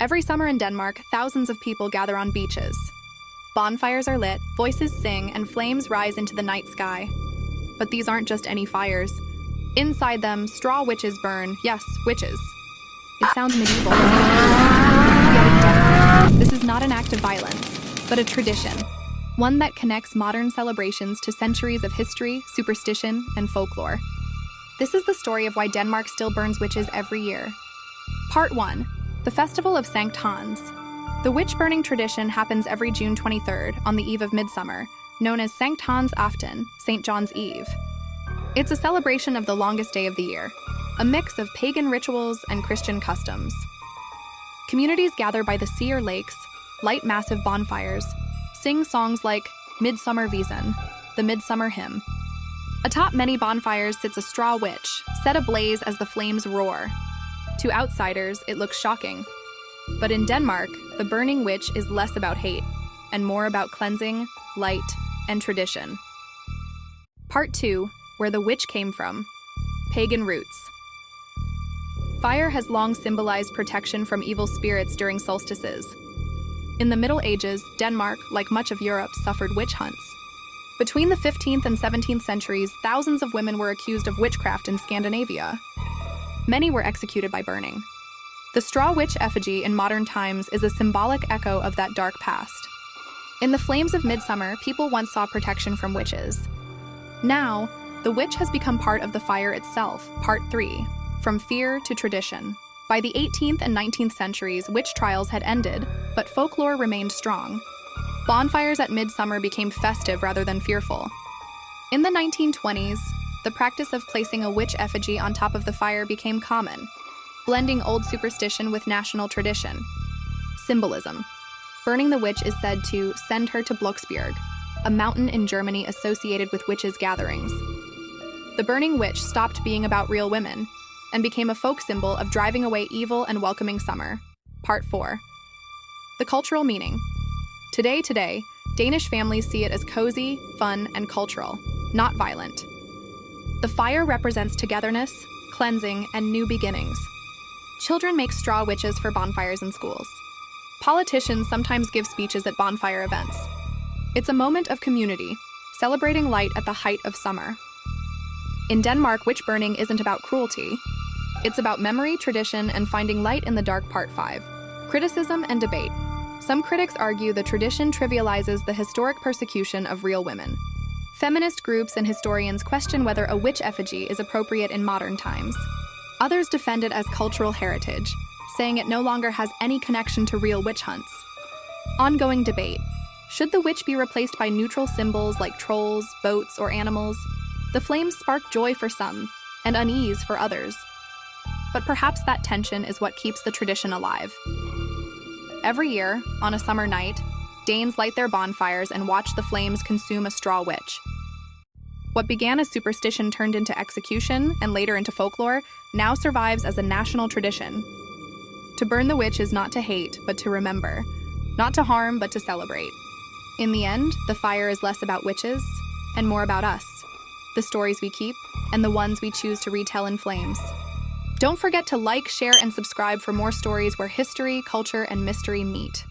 Every summer in Denmark, thousands of people gather on beaches. Bonfires are lit, voices sing, and flames rise into the night sky. But these aren't just any fires. Inside them, straw witches burn. Yes, witches. It sounds medieval. Yet in Denmark, this is not an act of violence, but a tradition. One that connects modern celebrations to centuries of history, superstition, and folklore. This is the story of why Denmark still burns witches every year. Part 1. The Festival of Sankt Hans. The witch-burning tradition happens every June 23rd, on the eve of Midsummer, known as Sankt Hans Aften, St. John's Eve. It's a celebration of the longest day of the year, a mix of pagan rituals and Christian customs. Communities gather by the sea or lakes, light massive bonfires, sing songs like Midsummer Visen, the Midsummer Hymn. Atop many bonfires sits a straw witch, set ablaze as the flames roar. To outsiders, it looks shocking. But in Denmark, the burning witch is less about hate and more about cleansing, light, and tradition. Part 2, where the witch came from. Pagan roots. Fire has long symbolized protection from evil spirits during solstices. In the Middle Ages, Denmark, like much of Europe, suffered witch hunts. Between the 15th and 17th centuries, thousands of women were accused of witchcraft in Scandinavia. Many were executed by burning. The straw witch effigy in modern times is a symbolic echo of that dark past. In the flames of midsummer, people once saw protection from witches. Now, the witch has become part of the fire itself. Part 3. From fear to tradition. By the 18th and 19th centuries, witch trials had ended, but folklore remained strong. Bonfires at midsummer became festive rather than fearful. In the 1920s, the practice of placing a witch effigy on top of the fire became common, blending old superstition with national tradition. Symbolism. Burning the witch is said to send her to Blocksberg, a mountain in Germany associated with witches' gatherings. The burning witch stopped being about real women and became a folk symbol of driving away evil and welcoming summer. Part 4. The cultural meaning. Today, Danish families see it as cozy, fun, and cultural, not violent. The fire represents togetherness, cleansing, and new beginnings. Children make straw witches for bonfires in schools. Politicians sometimes give speeches at bonfire events. It's a moment of community, celebrating light at the height of summer. In Denmark, witch burning isn't about cruelty. It's about memory, tradition, and finding light in the dark. Part 5. Criticism and debate. Some critics argue the tradition trivializes the historic persecution of real women. Feminist groups and historians question whether a witch effigy is appropriate in modern times. Others defend it as cultural heritage, saying it no longer has any connection to real witch hunts. Ongoing debate. Should the witch be replaced by neutral symbols like trolls, boats, or animals? The flames spark joy for some, and unease for others. But perhaps that tension is what keeps the tradition alive. Every year, on a summer night, Danes light their bonfires and watch the flames consume a straw witch. What began as superstition turned into execution and later into folklore now survives as a national tradition. To burn the witch is not to hate, but to remember. Not to harm, but to celebrate. In the end, the fire is less about witches and more about us, the stories we keep, and the ones we choose to retell in flames. Don't forget to like, share, and subscribe for more stories where history, culture, and mystery meet.